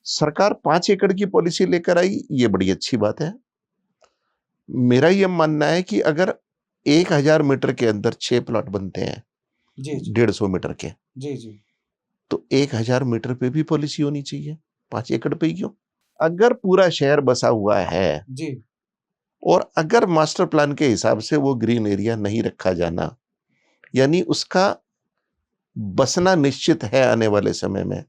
सरकार 5 एकड़ की पॉलिसी लेकर आई, ये बड़ी अच्छी बात है। मेरा ये मानना है कि अगर 1000 मीटर के अंदर 6 प्लॉट बनते हैं, जी, जी। 150 मीटर के, जी, जी। तो 1000 मीटर पे भी पॉलिसी होनी चाहिए, 5 एकड़ पे ही क्यों? अगर पूरा शहर बसा हुआ है जी। और अगर मास्टर प्लान के हिसाब से वो ग्रीन एरिया नहीं रखा जाना, यानी उसका बसना निश्चित है आने वाले समय में,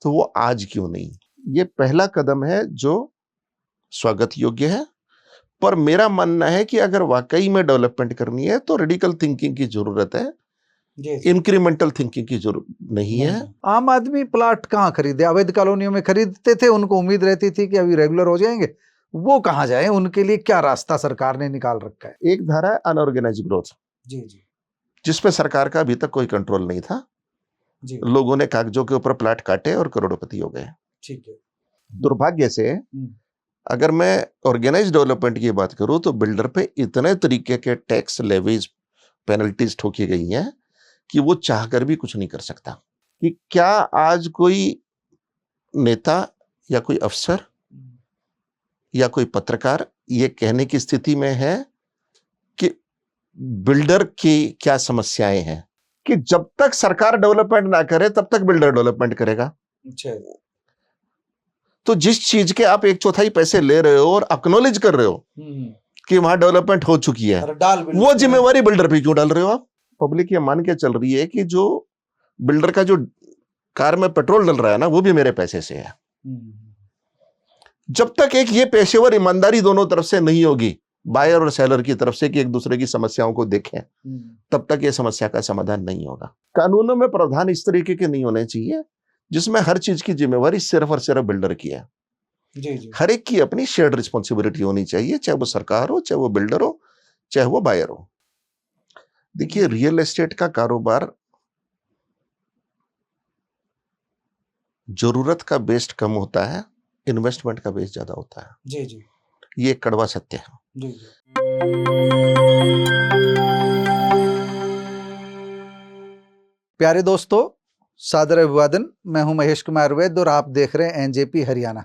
तो वो आज क्यों नहीं? ये पहला कदम है जो स्वागत योग्य है, पर मेरा मानना है कि अगर वाकई में डेवलपमेंट करनी है तो रेडिकल थिंकिंग की जरूरत है, जी, जी। इंक्रीमेंटल थिंकिंग की जरूरत नहीं है। आम आदमी प्लाट कहाँ खरीदे? अवैध कॉलोनियों में खरीदते थे, उनको उम्मीद रहती थी कि अभी रेगुलर हो जाएंगे, वो कहाँ जाए? उनके लिए क्या रास्ता सरकार ने निकाल रखा है? एक धारा है अनऑर्गेनाइज्ड ग्रोथ, जी, जी। जिसपे सरकार का अभी तक कोई कंट्रोल नहीं था। जी, लोगों ने कागजों के ऊपर प्लाट काटे और करोड़पति हो गए। ठीक है। दुर्भाग्य से अगर मैं ऑर्गेनाइज्ड डेवलपमेंट की बात करूं तो बिल्डर पे इतने तरीके के टैक्स लेवीज पेनल्टीज ठोकी गई हैं कि वो चाहकर भी कुछ नहीं कर सकता। कि क्या आज कोई नेता या कोई अफसर या कोई पत्रकार ये कहने की स्थिति में है कि बिल्डर की क्या समस्याएं हैं? कि जब तक सरकार डेवलपमेंट ना करे तब तक बिल्डर डेवलपमेंट करेगा। अच्छा। तो जिस चीज के आप 1/4 पैसे ले रहे हो और एक्नॉलेज कर रहे हो कि वहां डेवलपमेंट हो चुकी है, वो जिम्मेवारी बिल्डर पे क्यों डाल रहे हो आप? पब्लिक ये मान के चल रही है कि जो बिल्डर का जो कार में पेट्रोल डल रहा है ना, वो भी मेरे पैसे से है। जब तक एक ये पेशेवर ईमानदारी दोनों तरफ से नहीं होगी, बायर और सेलर की तरफ से, कि एक दूसरे की समस्याओं को देखें, तब तक ये समस्या का समाधान नहीं होगा। कानूनों में प्रावधान इस तरीके के नहीं होने चाहिए जिसमें हर चीज की जिम्मेवारी सिर्फ और सिर्फ बिल्डर की है। जी, जी। हर एक की अपनी शेयर्ड रिस्पॉन्सिबिलिटी होनी चाहिए, चाहे वो सरकार हो, चाहे वो बिल्डर हो, चाहे वो बायर हो। देखिए, रियल एस्टेट का कारोबार जरूरत का बेस्ड कम होता है, इन्वेस्टमेंट का बेस ज्यादा होता है। जी, जी। ये एक कड़वा सत्य है। जी, जी। प्यारे दोस्तों, सादर अभिवादन। मैं हूं महेश कुमार वैद्य और आप देख रहे हैं एनजेपी हरियाणा।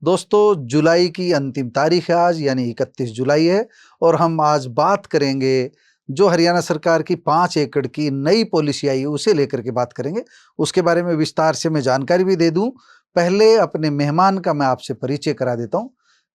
दोस्तों, जुलाई की अंतिम तारीख है आज, यानी 31 जुलाई है, और हम आज बात करेंगे जो हरियाणा सरकार की 5 एकड़ की नई पॉलिसी आई है, उसे लेकर के बात करेंगे। उसके बारे में विस्तार से मैं जानकारी भी दे दूं। पहले अपने मेहमान का मैं आपसे परिचय करा देता हूं।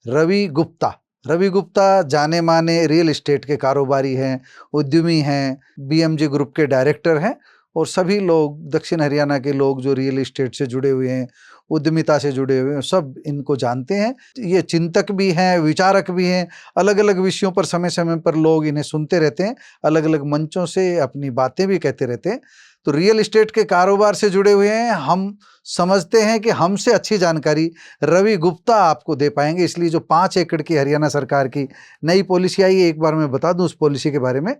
रवि गुप्ता। रवि गुप्ता जाने माने रियल एस्टेट के कारोबारी हैं, उद्यमी हैं, बीएमजे ग्रुप के डायरेक्टर हैं, और सभी लोग दक्षिण हरियाणा के लोग जो रियल एस्टेट से जुड़े हुए हैं, उद्यमिता से जुड़े हुए हैं, सब इनको जानते हैं। ये चिंतक भी हैं, विचारक भी हैं, अलग अलग विषयों पर समय समय पर लोग इन्हें सुनते रहते हैं, अलग अलग मंचों से अपनी बातें भी कहते रहते हैं। तो रियल एस्टेट के कारोबार से जुड़े हुए हैं, हम समझते हैं कि हमसे अच्छी जानकारी रवि गुप्ता आपको दे पाएंगे। इसलिए जो 5 एकड़ की हरियाणा सरकार की नई पॉलिसी आई है, एक बार मैं बता दूं उस पॉलिसी के बारे में।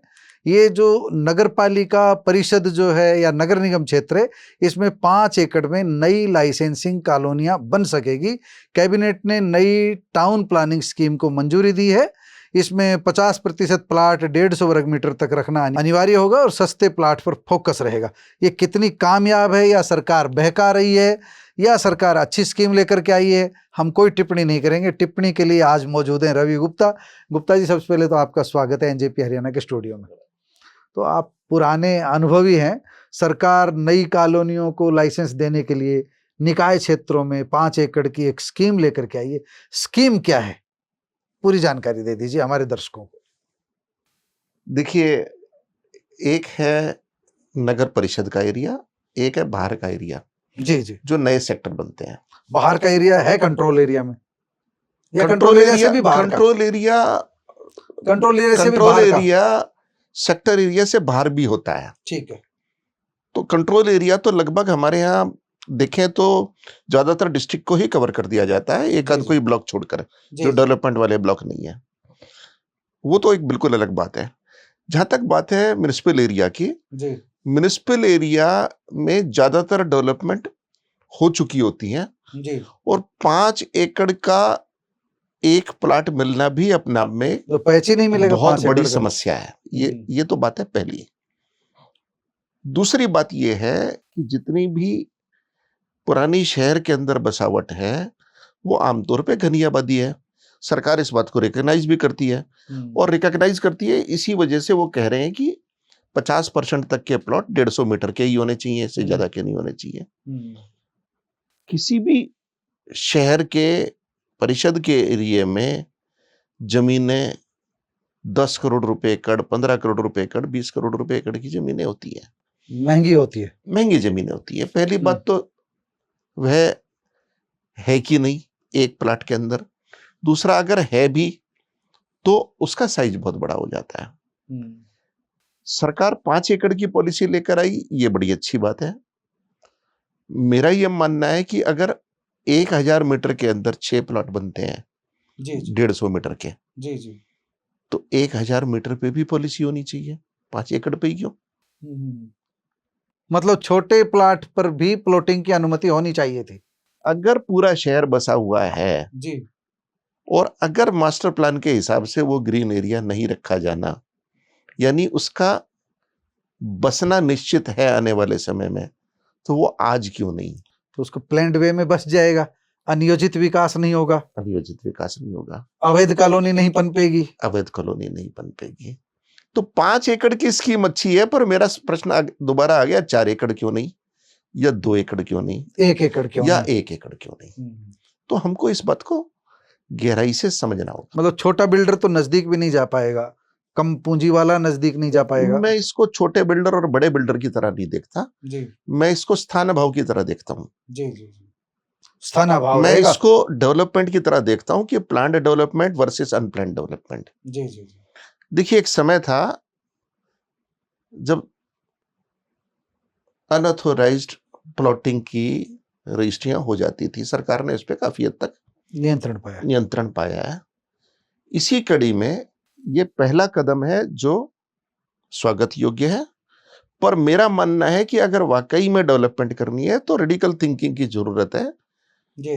ये जो नगर पालिका परिषद जो है या नगर निगम क्षेत्र है, इसमें 5 एकड़ में नई लाइसेंसिंग कॉलोनियां बन सकेगी। कैबिनेट ने नई टाउन प्लानिंग स्कीम को मंजूरी दी है। इसमें 50% प्लाट 150 वर्ग मीटर तक रखना अनिवार्य होगा और सस्ते प्लाट पर फोकस रहेगा। ये कितनी कामयाब है, या सरकार बहका रही है, या सरकार अच्छी स्कीम लेकर के आई है, हम कोई टिप्पणी नहीं करेंगे। टिप्पणी के लिए आज मौजूद हैं रवि गुप्ता। गुप्ता जी, सबसे पहले तो आपका स्वागत है एनजेपी हरियाणा के स्टूडियो में। तो आप पुराने अनुभवी हैं। सरकार नई कॉलोनियों को लाइसेंस देने के लिए निकाय क्षेत्रों में 5 एकड़ की एक स्कीम लेकर के आई है। स्कीम क्या है, पूरी जानकारी दे दीजिए हमारे दर्शकों को। देखिए, एक है नगर परिषद का एरिया, एक है बाहर का एरिया। जी, जी। जो नए सेक्टर बनते हैं। बाहर का एरिया है कंट्रोल एरिया में, या कंट्रोल एरिया से भी बाहर का? कंट्रोल एरिया सेक्टर एरिया से बाहर भी होता है। ठीक है। तो कंट्रोल एरिया तो लगभग हमारे यहाँ देखें तो ज्यादातर डिस्ट्रिक्ट को ही कवर कर दिया जाता है, एक आध कोई ब्लॉक छोड़कर, जो डेवलपमेंट वाले ब्लॉक नहीं है। वो तो एक बिल्कुल अलग बात है। जहां तक बात है म्युनिसिपल एरिया की, म्युनिसिपल एरिया में ज्यादातर डेवलपमेंट हो चुकी होती है, और 5 एकड़ का एक प्लाट मिलना भी अपने आप में तो पैसे नहीं मिलेगा, बहुत बड़ी समस्या है। ये तो बात है पहली। दूसरी बात ये है कि जितनी भी पुरानी शहर के अंदर बसावट है वो आमतौर पे घनी आबादी है। सरकार इस बात को रिकॉग्नाइज भी करती है और रिकॉग्नाइज करती है, इसी वजह से वो कह रहे हैं कि 50% तक के प्लॉट 150 मीटर के ही होने चाहिए, इससे ज्यादा के नहीं होने चाहिए। किसी भी शहर के परिषद के एरिया में जमीनें 10 करोड़ रुपए एकड़, 15 करोड़ रुपए एकड़, 20 करोड़ रुपए एकड़ की जमीनें होती है, महंगी होती है, महंगी जमीनें होती है। पहली बात तो वह है कि नहीं एक प्लाट के अंदर, दूसरा अगर है भी तो उसका साइज बहुत बड़ा हो जाता है। सरकार 5 एकड़ की पॉलिसी लेकर आई, ये बड़ी अच्छी बात है। मेरा ये मानना है कि अगर 1000 मीटर के अंदर 6 प्लॉट बनते हैं, जी 150 मीटर के, जी जी, तो 1000 मीटर पे भी पॉलिसी होनी चाहिए, 5 एकड़ पे ही क्यों? मतलब छोटे प्लाट पर भी प्लॉटिंग की अनुमति होनी चाहिए थी। अगर पूरा शहर बसा हुआ है जी, और अगर मास्टर प्लान के हिसाब से वो ग्रीन एरिया नहीं रखा जाना, यानी उसका बसना निश्चित है आने वाले समय में, तो वो आज क्यों नहीं? तो उसको प्लान्ड वे में बस जाएगा, अनियोजित विकास नहीं होगा, अनियोजित विकास नहीं होगा, अवैध कॉलोनी नहीं पनपेगी, अवैध कॉलोनी नहीं पनपेगी। तो 5 एकड़ की स्कीम अच्छी है, पर मेरा प्रश्न दोबारा आ गया, 4 एकड़ क्यों नहीं, या 2 एकड़ क्यों नहीं, 1 एकड़ क्यों या नहीं? 1 एकड़ क्यों नहीं? तो हमको इस बात को गहराई से समझना होगा। मतलब छोटा बिल्डर तो नजदीक भी नहीं जा पाएगा, कम पूंजी वाला नजदीक नहीं जा पाएगा। मैं इसको छोटे बिल्डर और बड़े बिल्डर की तरह नहीं देखता जी मैं इसको स्थान भाव की तरह देखता हूँ। जी जी, स्थाना भाव मैं रहेगा। इसको डेवलपमेंट की तरह देखता हूँ कि planned development versus unplanned development. जी जी जी, देखिए, एक समय था जब अनऑथोराइज्ड प्लॉटिंग की रजिस्ट्रियां हो जाती थी, सरकार ने इस पे काफी हद तक नियंत्रण पाया है। इसी कड़ी में ये पहला कदम है जो स्वागत योग्य है, पर मेरा मानना है कि अगर वाकई में डेवलपमेंट करनी है तो रेडिकल थिंकिंग की जरूरत है,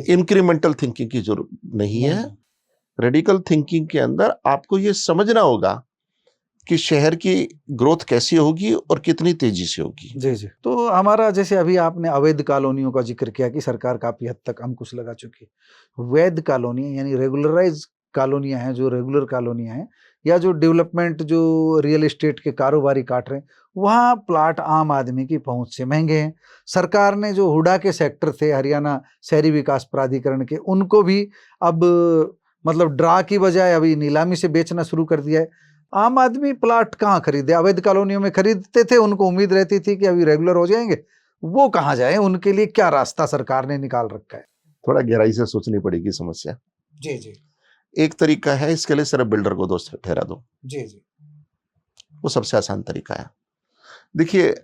इंक्रीमेंटल थिंकिंग की जरूरत नहीं है। रेडिकल थिंकिंग के अंदर आपको ये समझना होगा कि शहर की ग्रोथ कैसी होगी और कितनी तेजी से होगी। जी जी। तो हमारा, जैसे अभी आपने अवैध कॉलोनियों का जिक्र किया कि सरकार काफी हद तक अंकुश लगा चुकी है। वैध कॉलोनी यानी रेगुलराइज कॉलोनियां हैं, जो रेगुलर कॉलोनियां हैं, या जो डेवलपमेंट, जो रियल एस्टेट के कारोबारी काट रहे हैं, वहाँ प्लाट आम आदमी की पहुंच से महंगे हैं। सरकार ने जो हुडा के सेक्टर थे, हरियाणा शहरी विकास प्राधिकरण के, उनको भी अब मतलब ड्रा की बजाय अभी नीलामी से बेचना शुरू कर दिया है। आम आदमी प्लाट कहाँ खरीदे? अवैध कॉलोनियों में खरीदते थे, उनको उम्मीद रहती थी कि अभी रेगुलर हो जाएंगे, वो कहाँ जाए? उनके लिए क्या रास्ता सरकार ने निकाल रखा है? थोड़ा गहराई से सोचनी पड़ेगी समस्या। जी जी एक तरीका है, इसके लिए सिर्फ बिल्डर को दोष ठहरा दो, जी जी, वो सबसे आसान तरीका है। देखिए,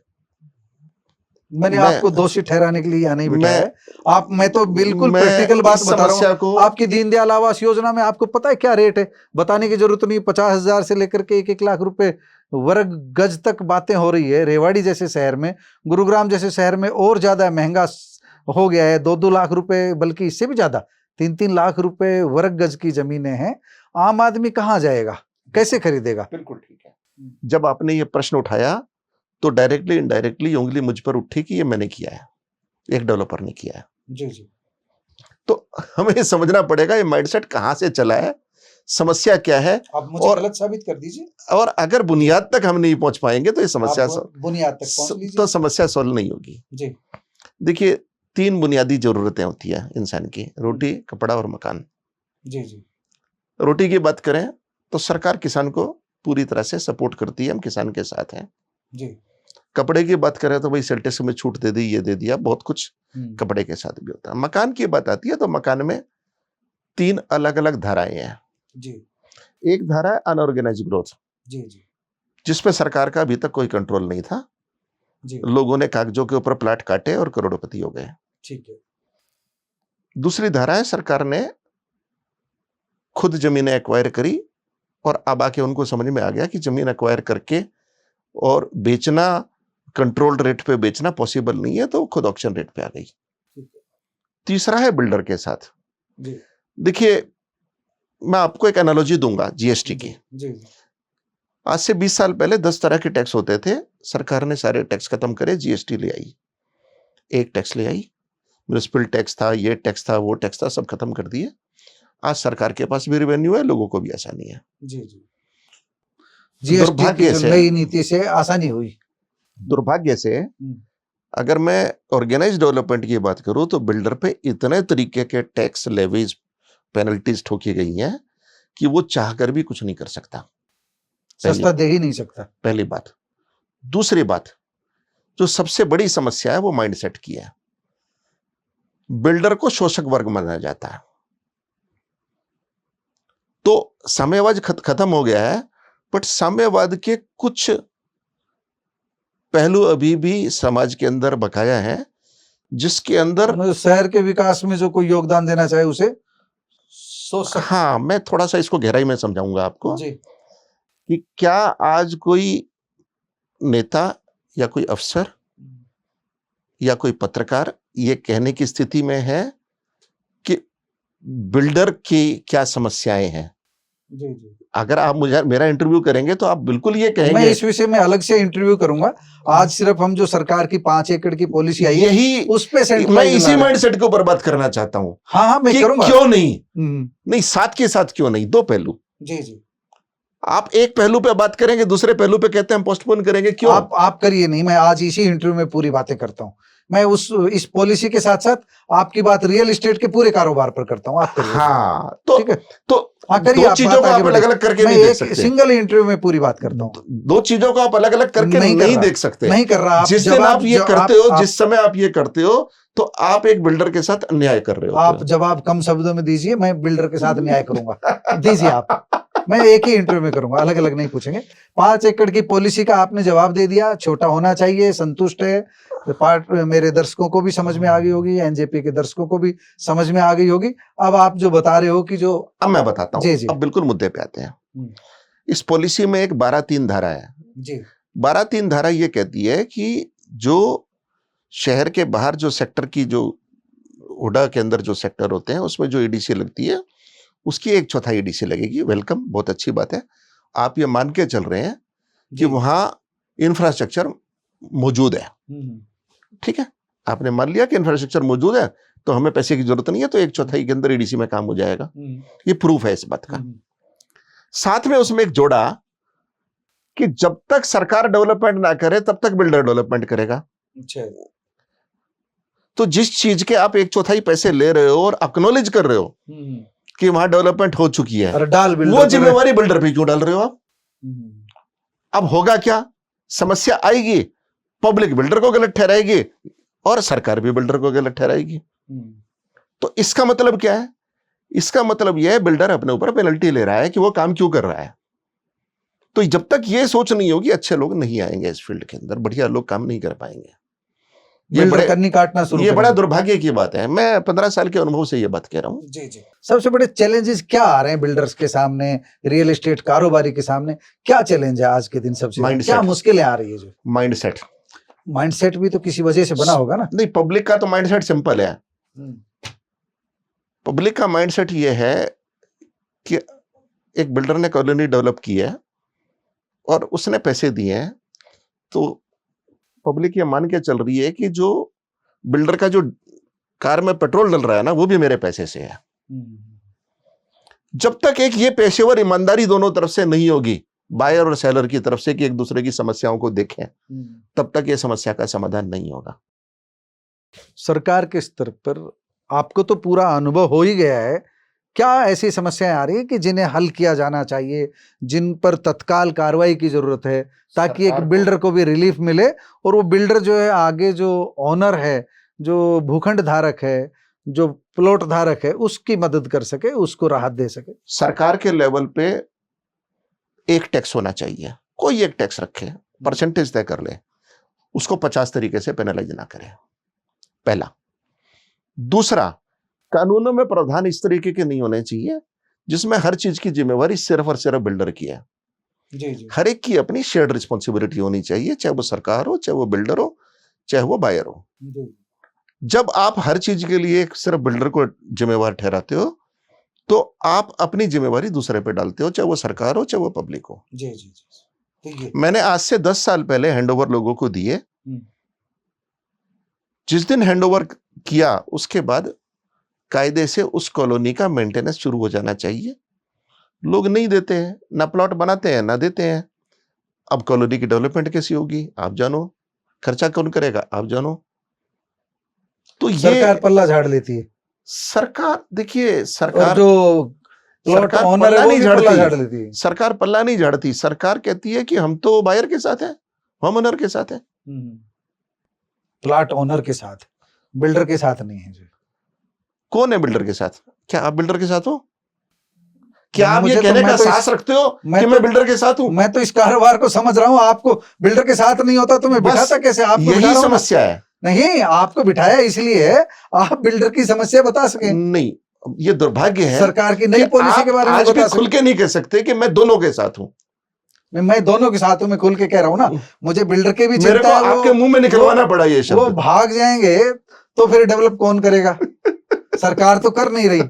मैंने आपको दोषी ठहराने के लिए यहाँ नहीं बिठाया है। मैं तो बिल्कुल प्रैक्टिकल बात बता रहा हूँ। आपकी दीनदयाल आवास योजना में आपको पता है क्या रेट है? बताने की जरूरत नहीं। 50,000 से लेकर के 1-1 लाख रुपए वर्ग गज तक बातें हो रही है। रेवाड़ी जैसे शहर में, गुरुग्राम जैसे शहर में और ज्यादा महंगा हो गया है। 2-2 लाख रुपए, बल्कि इससे भी ज्यादा 3-3 लाख रुपए वर्ग गज की जमीनें हैं। आम आदमी कहाँ जाएगा, कैसे खरीदेगा? बिल्कुल ठीक है। जब आपने ये प्रश्न उठाया तो डायरेक्टली इनडायरेक्टली उंगली मुझ पर उठी कि ये मैंने किया है, एक डेवलपर ने किया है। जी जी। तो हमें समझना पड़ेगा ये माइंडसेट कहां से चला है, समस्या क्या है, आप मुझे गलत साबित कर दीजिए। और अगर बुनियाद तक हम नहीं पहुंच पाएंगे तो ये समस्या बुनियाद तक पहुंच लीजिए, तो समस्या सॉल्व नहीं होगी। जी। देखिए, 3 बुनियादी जरूरतें होती है इंसान की, रोटी, कपड़ा और मकान। जी जी। रोटी की बात करें तो सरकार किसान को पूरी तरह से सपोर्ट करती है, हम किसान के साथ हैं। जी। कपड़े की बात करें तो भाई सेल टैक्स में छूट दे दी, ये दे दिया, बहुत कुछ कपड़े के साथ भी होता है। मकान की बात आती है तो मकान में 3 अलग अलग धाराएं हैं। जी। एक धारा है अनऑर्गेनाइज्ड ग्रोथ, जी जी, जिसपे सरकार का अभी तक कोई कंट्रोल नहीं था। जी। लोगों ने कागजों के ऊपर प्लाट काटे और करोड़पति हो गए। ठीक है। दूसरी धारा है, सरकार ने खुद जमीनें एक्वायर करी और अब आके उनको समझ में आ गया कि जमीन एक्वायर करके और बेचना, कंट्रोल्ड रेट पे बेचना पॉसिबल नहीं है, तो खुद ऑक्शन रेट पे आ गई। तीसरा है बिल्डर के साथ। देखिए, मैं आपको एक एनालॉजी दूंगा जीएसटी की। आज से 20 साल पहले 10 तरह के टैक्स होते थे, सरकार ने सारे टैक्स खत्म करे, जीएसटी ले आई। एक टैक्स ले आई म्युनिसिपल टैक्स था, ये टैक्स था, वो टैक्स था, सब खत्म कर दिए। आज सरकार के पास भी रेवेन्यू है, लोगों को भी आसानी है। जी जी। जीएसटी की दुर्भाग्य जो से नई नीति से आसानी हुई। दुर्भाग्य से अगर मैं ऑर्गेनाइज डेवलपमेंट की बात करूं तो बिल्डर पे इतने तरीके के टैक्स लेवीज पेनल्टीज ठोकी गई हैं कि वो चाहकर भी कुछ नहीं कर सकता। सस्ता दे ही नहीं सकता। पहली बात। दूसरी बात, जो सबसे बड़ी समस्या है वो माइंडसेट की है। बिल्डर को शोषक वर्ग माना जाता है। तो साम्यवाद खत्म हो गया है, बट साम्यवाद के कुछ पहलू अभी भी समाज के अंदर बकाया है, जिसके अंदर शहर के विकास में जो कोई योगदान देना चाहे उसे सोच सकते। हाँ, मैं थोड़ा सा इसको गहराई में समझाऊंगा आपको जी। कि क्या आज कोई नेता या कोई अफसर या कोई पत्रकार ये कहने की स्थिति में है कि बिल्डर की क्या समस्याएं हैं? जी जी। अगर आप मुझे मेरा इंटरव्यू करेंगे तो आप बिल्कुल ये कहेंगे। मैं इस विषय में अलग से इंटरव्यू करूंगा। आज सिर्फ हम जो सरकार की 5 एकड़ की पॉलिसी आई है यही उस पे मैं इसी माइंडसेट को बर्बाद करना चाहता हूं। हाँ मैं करूंगा। क्यों नहीं? नहीं, साथ के साथ क्यों नहीं? दो पहलू। जी जी। आप एक पहलू पे बात करेंगे, दूसरे पहलू पे कहते हैं हम पोस्टपोन करेंगे, क्यों? आप करिए नहीं, मैं आज इसी इंटरव्यू में पूरी बातें करता हूं। मैं इस पॉलिसी के साथ साथ आपकी बात रियल एस्टेट के पूरे कारोबार पर करता हूं। आप करिए। हाँ, तो ठीक है, तो करिए। दो चीजों को आप अलग अलग करके नहीं देख सकते। सिंगल इंटरव्यू में पूरी बात करता हूं। दो चीजों को आप अलग अलग करके नहीं देख सकते। नहीं कर रहा। जिस दिन आप ये करते हो, जिस समय आप ये करते हो, तो आप एक बिल्डर के साथ अन्याय कर रहे हो। आप जवाब कम शब्दों में दीजिए, मैं बिल्डर के साथ अन्याय करूंगा। दीजिए आप। मैं एक ही इंटरव्यू में करूंगा, अलग अलग नहीं पूछेंगे। 5 एकड़ की पॉलिसी का आपने जवाब दे दिया, छोटा होना चाहिए, संतुष्ट है। पार्ट मेरे दर्शकों को भी समझ में आ गई होगी, एनजेपी के दर्शकों को भी समझ में आ गई होगी। अब आप जो बता रहे हो कि जो अब मैं बताता हूँ। जी जी। अब बिल्कुल मुद्दे पे आते हैं। इस पॉलिसी में एक 12(3) धारा है जी। 12(3) धारा ये कहती है कि जो शहर के बाहर जो सेक्टर की जो हुडा के अंदर जो सेक्टर होते हैं उसमें जो ईडीसी लगती है उसकी 1/4 ईडीसी लगेगी। वेलकम, बहुत अच्छी बात है। आप ये मान के चल रहे हैं कि वहां इंफ्रास्ट्रक्चर मौजूद है। ठीक है, आपने मान लिया कि इंफ्रास्ट्रक्चर मौजूद है तो हमें पैसे की जरूरत नहीं है, तो 1/4 के अंदर ईडीसी में काम हो जाएगा। ये प्रूफ है इस बात का। साथ में उसमें एक जोड़ा कि जब तक सरकार डेवलपमेंट ना करे तब तक बिल्डर डेवलपमेंट करेगा। अच्छा। तो जिस चीज के आप 1/4 पैसे ले रहे हो और एक्नॉलेज कर रहे हो कि वहां डेवलपमेंट हो चुकी है, वो जिम्मेवारी बिल्डर पे क्यों डाल रहे हो आप? अब होगा क्या? समस्या आएगी, पब्लिक बिल्डर को गलत ठहराएगी और सरकार भी बिल्डर को गलत ठहराएगी। तो इसका मतलब क्या है? इसका मतलब यह है बिल्डर अपने ऊपर पेनल्टी ले रहा है कि वो काम क्यों कर रहा है। तो जब तक ये सोच नहीं होगी, अच्छे लोग नहीं आएंगे इस फील्ड के अंदर, बढ़िया लोग काम नहीं कर पाएंगे। ये बड़ा दुर्भाग्य की बात है। मैं 15 साल के अनुभव से ये बात कह रहा हूं। जी जी। सबसे बड़े चैलेंजेस क्या आ रहे हैं बिल्डर्स के सामने, रियल एस्टेट कारोबारी के सामने? क्या चैलेंज है आज के दिन? सबसे क्या मुश्किलें आ रही है? जो माइंडसेट भी तो किसी वजह से बना होगा ना। नहीं, पब्लिक का तो माइंडसेट सिंपल है। पब्लिक का माइंडसेट ये है कि एक बिल्डर ने कॉलोनी डेवलप की है और उसने पैसे दिए हैं, तो पब्लिक ये मान के चल रही है कि जो बिल्डर का जो कार में पेट्रोल डल रहा है ना, वो भी मेरे पैसे से है। जब तक एक ये पेशेवर ईमानदारी दोनों तरफ से नहीं होगी, बायर और सेलर की तरफ से, कि एक दूसरे की समस्याओं को देखें, तब तक ये समस्या का समाधान नहीं होगा। सरकार के स्तर पर आपको तो पूरा अनुभव हो ही गया है, क्या ऐसी समस्याएं आ रही है कि जिन्हें हल किया जाना चाहिए, जिन पर तत्काल कार्रवाई की जरूरत है, ताकि एक बिल्डर को भी रिलीफ मिले और वो बिल्डर जो है आगे जो ऑनर है, जो भूखंड धारक है, जो प्लॉट धारक है, उसकी मदद कर सके, उसको राहत दे सके? सरकार के लेवल पे एक टैक्स होना चाहिए, कोई एक टैक्स रखे, परसेंटेज तय कर ले, उसको 50 तरीके से पेनलाइज ना करे, पहला। दूसरा, कानूनों में प्रावधान इस तरीके के नहीं होने चाहिए जिसमें हर चीज की जिम्मेवारी सिर्फ और सिर्फ बिल्डर की है। जी जी। हर एक की अपनी शेयर्ड रिस्पॉन्सिबिलिटी होनी चाहिए, चाहे वो सरकार हो, चाहे वो बिल्डर हो, चाहे वो बायर हो। जब आप हर चीज के लिए सिर्फ बिल्डर को जिम्मेवार ठहराते हो तो आप अपनी जिम्मेवारी दूसरे पे डालते हो, चाहे वो सरकार हो, चाहे वो पब्लिक हो। जी जी जी। मैंने आज से 10 साल पहले हैंडओवर लोगों को दिए। जिस दिन हैंडओवर किया, उसके बाद कायदे से उस कॉलोनी का मेंटेनेंस शुरू हो जाना चाहिए। लोग नहीं देते हैं, ना प्लॉट बनाते हैं ना देते हैं। अब कॉलोनी की डेवलपमेंट कैसी होगी आप जानो, खर्चा कौन करेगा आप जानो। तो सरकार ये पल्ला झाड़ लेती है, सरकार, देखिए और सरकार जो प्लॉट सरकार ओनर पल्ला है वो नहीं भी पल्ला झाड़ती, झाड़ लेती है। सरकार पल्ला नहीं झाड़ती। सरकार कहती है कि हम तो बायर के साथ हैं, होम ओनर के साथ हैं। प्लॉट ओनर के साथ, बिल्डर के साथ नहीं है जी। कौन है बिल्डर के साथ? क्या आप बिल्डर के साथ हो? क्या आप ये मुझे तो कहने मैं का तो साहस रखते हो मैं कि तो मैं बिल्डर के साथ हूं? मैं तो इस कारोबार को समझ रहा हूँ। आपको बिल्डर के साथ नहीं होता तो मैं बस बिठाता कैसे? आपको बिठा यही रहा हूं ना। समस्या है। नहीं, आपको बिठाया इसलिए है आप बिल्डर की समस्या बता सकें, नहीं, ये दुर्भाग्य है सरकार की कि नई पॉलिसी के आप बारे में आज भी बता खुल सकें। के नहीं कह सकते कि मैं दोनों के साथ हूं। मैं दोनों के साथ हूं, मैं खुल के कह रहा हूं ना। मुझे बिल्डर के भी मेरे को चिंता है, आपके मुंह में निकलवाना पड़ा ये वो शब्द। भाग जाएंगे तो फिर डेवलप कौन करेगा? सरकार तो कर नहीं रही।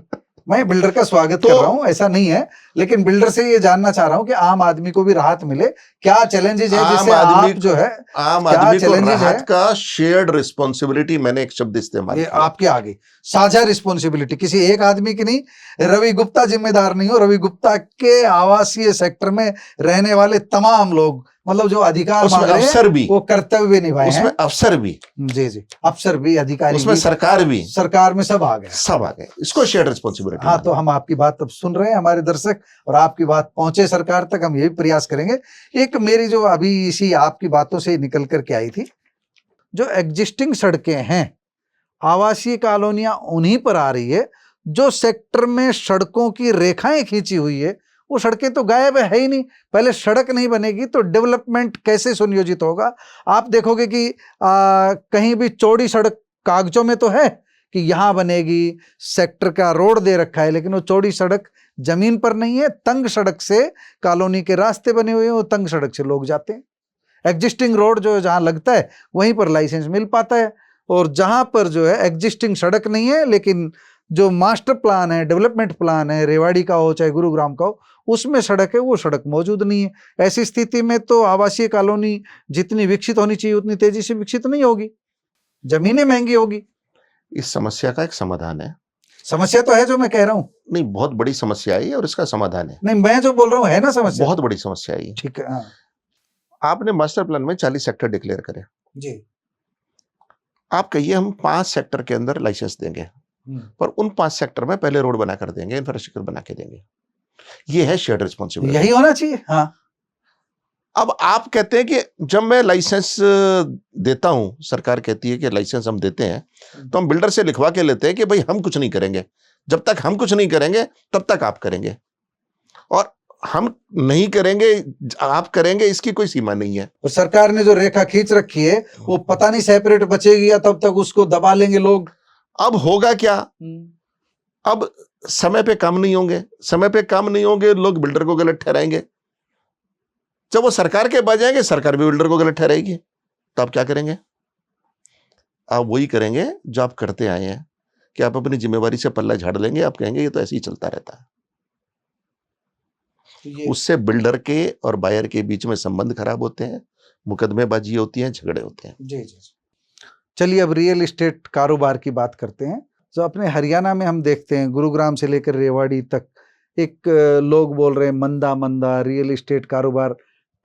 मैं बिल्डर का स्वागत तो कर रहा हूं, ऐसा नहीं है, लेकिन बिल्डर से ये जानना चाह रहा हूं कि आम आदमी को भी राहत मिले। क्या चैलेंजेस है आम जिससे आदमी आप जो है, आम क्या आदमी को challenges है? राहत का शेयर्ड रिस्पॉन्सिबिलिटी, मैंने एक शब्द इस्तेमाल ये किया। आपके आगे साझा रिस्पॉन्सिबिलिटी, किसी एक आदमी की नहीं। रवि गुप्ता जिम्मेदार नहीं हो, रवि गुप्ता के आवासीय सेक्टर में रहने वाले तमाम लोग, मतलब जो अधिकार उसमें मांग रहे अफसर हैं भी, वो कर्तव्य निभाए हैं। उसमें अफसर भी, जी जी, अफसर भी, अधिकारी उसमें भी, सरकार भी, सरकार में सब आ गए। सब आ गए। इसको शेयर्ड रिस्पॉन्सिबिलिटी। हाँ, तो हम आपकी बात अब सुन रहे हैं, हमारे दर्शक, और आपकी बात पहुंचे सरकार तक, हम ये भी प्रयास करेंगे। एक मेरी जो अभी इसी आपकी बातों से निकल करके आई थी, जो एग्जिस्टिंग सड़कें हैं, आवासीय कॉलोनियां उन्हीं पर आ रही है जो सेक्टर में सड़कों की रेखाएं खींची हुई है, वो सड़कें तो गायब है ही नहीं। पहले सड़क नहीं बनेगी तो डेवलपमेंट कैसे सुनियोजित होगा? आप देखोगे कि कहीं भी चौड़ी सड़क कागजों में तो है कि यहां बनेगी, सेक्टर का रोड दे रखा है, लेकिन वो चौड़ी सड़क जमीन पर नहीं है। तंग सड़क से कॉलोनी के रास्ते बने हुए हैं, वो तंग सड़क से लोग जाते हैं। एग्जिस्टिंग रोड जो जहां लगता है वहीं पर लाइसेंस मिल पाता है, और जहां पर जो है एग्जिस्टिंग सड़क नहीं है, लेकिन जो मास्टर प्लान है, डेवलपमेंट प्लान है, रेवाड़ी का हो चाहे गुरुग्राम का हो, उसमें सड़क है, वो सड़क मौजूद नहीं है। ऐसी स्थिति में तो आवासीय कॉलोनी जितनी विकसित होनी चाहिए उतनी तेजी से विकसित नहीं होगी, जमीनें महंगी होगी। इस समस्या का एक समाधान है। समस्या तो है जो मैं कह रहा हूं। नहीं, बहुत बड़ी समस्या है और इसका समाधान है। नहीं, मैं जो बोल रहा हूं है ना समस्या, बहुत बड़ी समस्या है। ठीक है। हाँ आपने मास्टर प्लान में 40 सेक्टर डिक्लेयर करे जी। आप कहिए हम 5 सेक्टर के अंदर लाइसेंस देंगे, पर उन 5 सेक्टर में पहले रोड बना कर देंगे, इंफ्रास्ट्रक्चर बना के देंगे। ये है शेयर्ड रिस्पॉन्सिबिलिटी। यही होना चाहिए। हाँ, अब आप कहते हैं कि जब मैं लाइसेंस देता हूं, सरकार कहती है कि लाइसेंस हम देते हैं, तो हम बिल्डर से लिखवा के लेते हैं कि भाई हम कुछ नहीं करेंगे, जब तक हम कुछ नहीं करेंगे तब तक आप करेंगे, और हम नहीं करेंगे आप करेंगे, इसकी कोई सीमा नहीं है। और सरकार ने जो रेखा खींच रखी है वो पता नहीं सेपरेट बचेगी या तब तक उसको दबा लेंगे लोग। अब होगा क्या? अब समय पे काम नहीं होंगे, समय पे काम नहीं होंगे, लोग बिल्डर को गलत ठहराएंगे। जब वो सरकार के बच जाएंगे, सरकार भी बिल्डर को गलत ठहराएगी, तो आप क्या करेंगे? आप वही करेंगे जो आप करते आए हैं कि आप अपनी जिम्मेवारी से पल्ला झाड़ लेंगे। आप कहेंगे ये तो ऐसे ही चलता रहता है। उससे बिल्डर के और बायर के बीच में संबंध खराब होते हैं, मुकदमेबाजी होती है, झगड़े होते हैं। जी जी। चलिए अब रियल एस्टेट कारोबार की बात करते हैं। जो अपने हरियाणा में हम देखते हैं, गुरुग्राम से लेकर रेवाड़ी तक, एक लोग बोल रहे हैं मंदा मंदा रियल एस्टेट कारोबार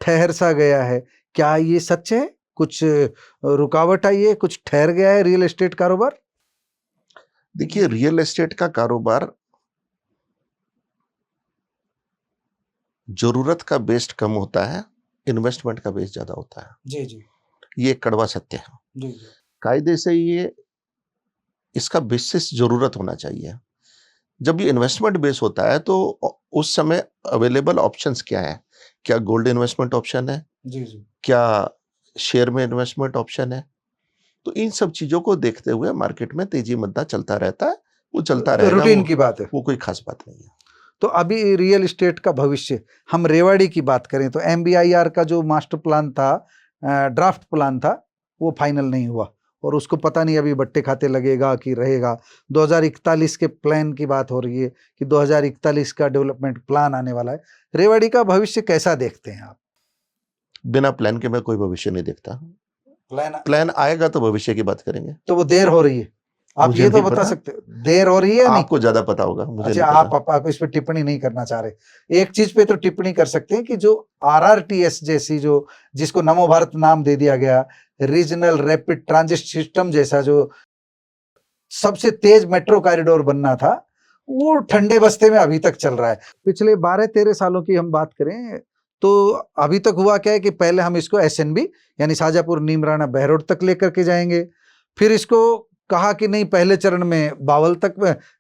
ठहर सा गया है। क्या ये सच है? कुछ रुकावट आई है, कुछ ठहर गया है रियल एस्टेट कारोबार? देखिए, रियल एस्टेट का कारोबार जरूरत का बेस्ड कम होता है, इन्वेस्टमेंट का बेस ज्यादा होता है। जी जी। ये एक कड़वा सत्य है। जी जी। कायदे से ये इसका बेसिस जरूरत होना चाहिए। जब ये इन्वेस्टमेंट बेस होता है तो उस समय अवेलेबल ऑप्शंस क्या है? क्या गोल्ड इन्वेस्टमेंट ऑप्शन है? जी जी। क्या शेयर में इन्वेस्टमेंट ऑप्शन है? तो इन सब चीजों को देखते हुए मार्केट में तेजी मंदा चलता रहता है, वो चलता रहेगा, रूटीन की बात है, वो कोई खास बात नहीं है। तो अभी रियल एस्टेट का भविष्य, हम रेवाड़ी की बात करें तो MBIR का जो मास्टर प्लान था, ड्राफ्ट प्लान था, वो फाइनल नहीं हुआ, और उसको पता नहीं अभी बट्टे खाते लगेगा कि रहेगा। 2041 के प्लान की बात हो रही है कि 2041 का डेवलपमेंट प्लान आने वाला है। रेवाड़ी का भविष्य कैसा देखते हैं आप? बिना प्लान के मैं कोई भविष्य नहीं देखता। प्लान आएगा तो भविष्य की बात करेंगे। तो वो देर हो रही है। आप मुझे ये तो नहीं बता पता, सकते हो, देर हो रही है या नहीं? आपको ज्यादा पता होगा, मुझे अच्छा, नहीं पता। आप इस पे टिप्पणी नहीं करना चाह रहे। एक चीज पे तो टिप्पणी कर सकते हैं कि जो RRTS जैसी, जो जिसको नमो भारत नाम दे दिया गया, रीजनल रैपिड ट्रांजिट सिस्टम जैसा जो सबसे तेज मेट्रो कॉरिडोर बनना था, वो ठंडे बस्ते में अभी तक चल रहा है। पिछले 12-13 सालों की हम बात करें तो अभी तक हुआ क्या है कि पहले हम इसको SNB यानी शाजापुर नीमराना बहरोड तक लेकर के जाएंगे, फिर इसको कहा कि नहीं पहले चरण में बावल तक,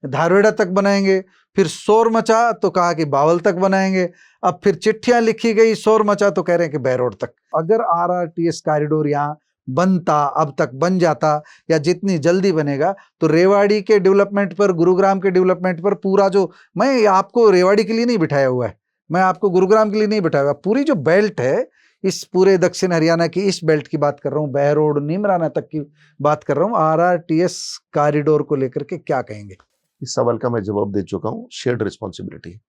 धारवेड़ा तक बनाएंगे, फिर शोर मचा तो कहा कि बावल तक बनाएंगे, अब फिर चिट्ठियां लिखी गई, शोर मचा तो कह रहे हैं कि बहरोड तक। अगर RRTS कॉरिडोर यहाँ बनता, अब तक बन जाता या जितनी जल्दी बनेगा, तो रेवाड़ी के डेवलपमेंट पर, गुरुग्राम के डेवलपमेंट पर पूरा जो, मैं आपको रेवाड़ी के लिए नहीं बिठाया हुआ है, मैं आपको गुरुग्राम के लिए नहीं बिठाया हुआ, पूरी जो बेल्ट है, इस पूरे दक्षिण हरियाणा की इस बेल्ट की बात कर रहा हूँ, बहरोड नीमराना तक की बात कर रहा हूँ। RRTS कॉरिडोर को लेकर के क्या कहेंगे? इस सवाल का मैं जवाब दे चुका हूँ, शेयर्ड रिस्पॉन्सिबिलिटी।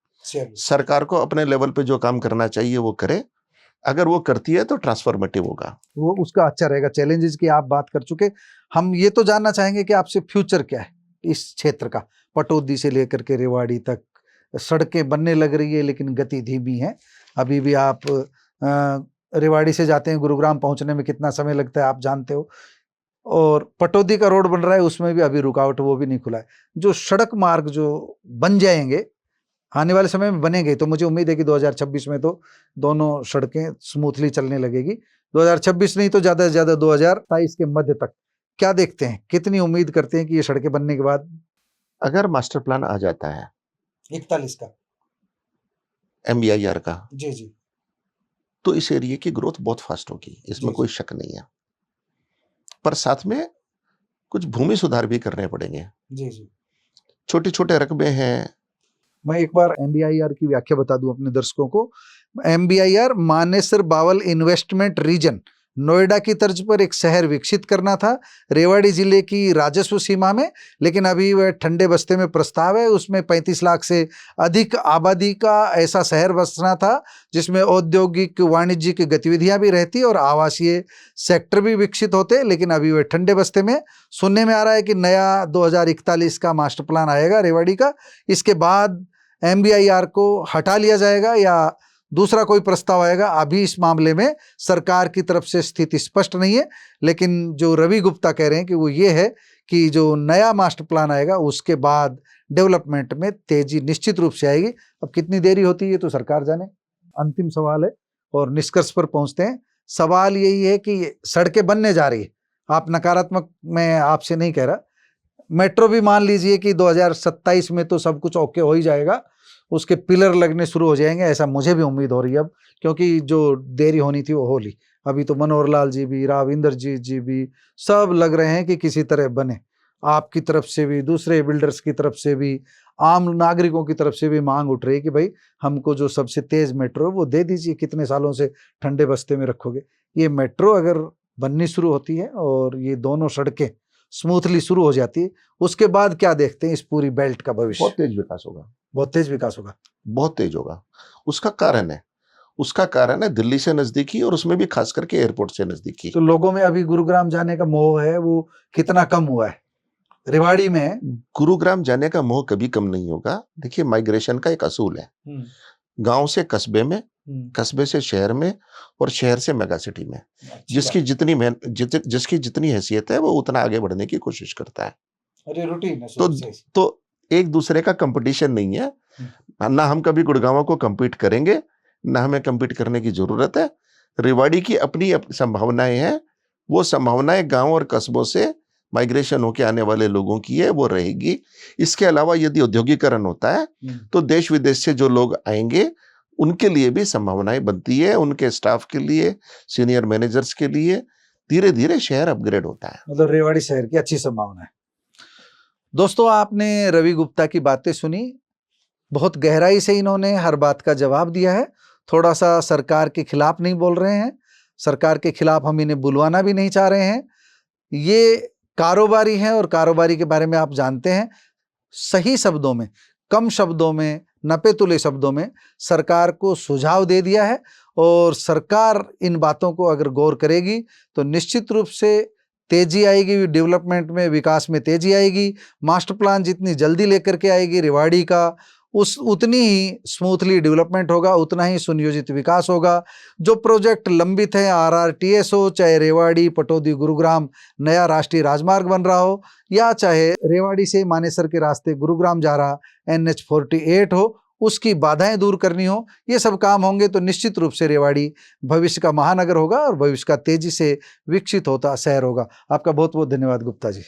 सरकार को अपने लेवल पे जो काम करना चाहिए वो करे, अगर वो करती है तो ट्रांसफॉर्मेटिव होगा, वो उसका अच्छा रहेगा। चैलेंजेस की आप बात कर चुके, हम ये तो जानना चाहेंगे कि आपसे फ्यूचर क्या है इस क्षेत्र का, पटौदी से लेकर के रेवाड़ी तक। सड़कें बनने लग रही है लेकिन गति धीमी है। अभी भी आप रेवाड़ी से जाते हैं, गुरुग्राम पहुंचने में कितना समय लगता है आप जानते हो, और पटौदी का रोड बन रहा है उसमें भी अभी रुकावट, वो भी नहीं खुला है। जो सड़क मार्ग जो बन जाएंगे आने वाले समय में बनेंगे, तो मुझे उम्मीद है कि 2026 में तो दोनों सड़कें स्मूथली चलने लगेगी। 2026 नहीं तो ज़्यादा से ज़्यादा 2027 के मध्य तक। क्या देखते हैं, कितनी उम्मीद करते हैं कि ये सड़कें बनने के बाद? अगर मास्टर प्लान आ जाता है 41 का, MBIR का, जी जी, तो इस एरिया की ग्रोथ बहुत फास्ट होगी, इसमें कोई शक नहीं है। पर साथ में कुछ भूमि सुधार भी करने पड़ेंगे। जी जी, छोटे छोटे रकबे हैं। मैं एक बार MBIR की व्याख्या बता दूं अपने दर्शकों को। MBIR Manesar Bawal investment region, Noida की तर्ज पर एक शहर विकसित करना था रेवाड़ी जिले की राजस्व सीमा में, लेकिन अभी वह ठंडे बस्ते में प्रस्ताव है, उसमें 35 लाख से अधिक आबादी का ऐसा शहर बसना था जिसमें औद्योगिक वाणिज्यिक गतिविधियां भी रहती और आवासीय सेक्टर भी विकसित होते, लेकिन अभी वह ठंडे बस्ते में। सुनने में आ रहा है कि नया 2041 का मास्टर प्लान आएगा रेवाड़ी का, इसके बाद MBIR को हटा लिया जाएगा या दूसरा कोई प्रस्ताव आएगा। अभी इस मामले में सरकार की तरफ से स्थिति स्पष्ट नहीं है, लेकिन जो रवि गुप्ता कह रहे हैं कि वो ये है कि जो नया मास्टर प्लान आएगा उसके बाद डेवलपमेंट में तेजी निश्चित रूप से आएगी। अब कितनी देरी होती है ये तो सरकार जाने। अंतिम सवाल है और निष्कर्ष पर पहुंचते हैं। सवाल यही है कि सड़कें बनने जा रही है, आप नकारात्मक मैं आपसे नहीं कह रहा, मेट्रो भी मान लीजिए कि 2027 में तो सब कुछ ओके हो ही जाएगा, उसके पिलर लगने शुरू हो जाएंगे, ऐसा मुझे भी उम्मीद हो रही है अब, क्योंकि जो देरी होनी थी वो हो ली। अभी तो मनोहर लाल जी भी, राविंदर जी भी सब लग रहे हैं कि किसी तरह बने। आपकी तरफ से भी, दूसरे बिल्डर्स की तरफ से भी, आम नागरिकों की तरफ से भी मांग उठ रही है कि भाई हमको जो सबसे तेज मेट्रो वो दे दीजिए, कितने सालों से ठंडे बस्ते में रखोगे। ये मेट्रो अगर बननी शुरू होती है और ये दोनों सड़कें स्मूथली शुरू हो जाती है, उसके बाद क्या देखते हैं इस पूरी बेल्ट का भविष्य? बहुत तेज विकास होगा, बहुत तेज विकास होगा, बहुत तेज होगा। उसका कारण है दिल्ली से नजदीकी और उसमें भी खास करके एयरपोर्ट से नजदीकी। तो लोगों में अभी गुरुग्राम जाने का मोह है, वो कितना कम हुआ है? रेवाड़ी में गुरुग्राम जाने का मोह कभी कम नहीं होगा। देखिए, माइग्रेशन का एक असूल है, गांव से कस्बे में, कस्बे से शहर में और शहर से मेगा सिटी में। जिसकी जितनी हैसियत है वो उतना आगे बढ़ने की कोशिश करता है। अरे रूटीन है। तो एक दूसरे का कंपटीशन नहीं है, ना हम कभी गुड़गांव को compete करेंगे, ना हमें compete करने की जरूरत है। रेवाड़ी की अपनी संभावनाएं हैं, वो संभावनाएं गांव और कस्बों से माइग्रेशन होके आने वाले लोगों की है, वो रहेगी। इसके अलावा यदि औद्योगिकरण होता है तो देश विदेश से जो लोग आएंगे उनके लिए भी संभावनाएं बनती है, उनके स्टाफ के लिए, सीनियर मैनेजर्स के लिए। धीरे धीरे शहर अपग्रेड होता है। मतलब रेवाड़ी शहर की अच्छी संभावना है। दोस्तों, आपने रवि गुप्ता की बातें सुनी, बहुत गहराई से इन्होंने हर बात का जवाब दिया है। थोड़ा सा सरकार के खिलाफ नहीं बोल रहे हैं, सरकार के खिलाफ हम इन्हें बुलवाना भी नहीं चाह रहे हैं। ये कारोबारी हैं और कारोबारी के बारे में आप जानते हैं। सही शब्दों में, कम शब्दों में, नपे तुले शब्दों में सरकार को सुझाव दे दिया है और सरकार इन बातों को अगर गौर करेगी तो निश्चित रूप से तेजी आएगी, डेवलपमेंट में, विकास में तेजी आएगी। मास्टर प्लान जितनी जल्दी लेकर के आएगी रेवाड़ी का, उतनी ही स्मूथली डेवलपमेंट होगा, उतना ही सुनियोजित विकास होगा। जो प्रोजेक्ट लंबित है, RRTS हो, चाहे रेवाड़ी पटौदी गुरुग्राम नया राष्ट्रीय राजमार्ग बन रहा हो, या चाहे रेवाड़ी से मानेसर के रास्ते गुरुग्राम जा रहा NH48 हो, उसकी बाधाएं दूर करनी हो, ये सब काम होंगे तो निश्चित रूप से रेवाड़ी भविष्य का महानगर होगा और भविष्य का तेजी से विकसित होता शहर होगा। आपका बहुत बहुत धन्यवाद गुप्ता जी।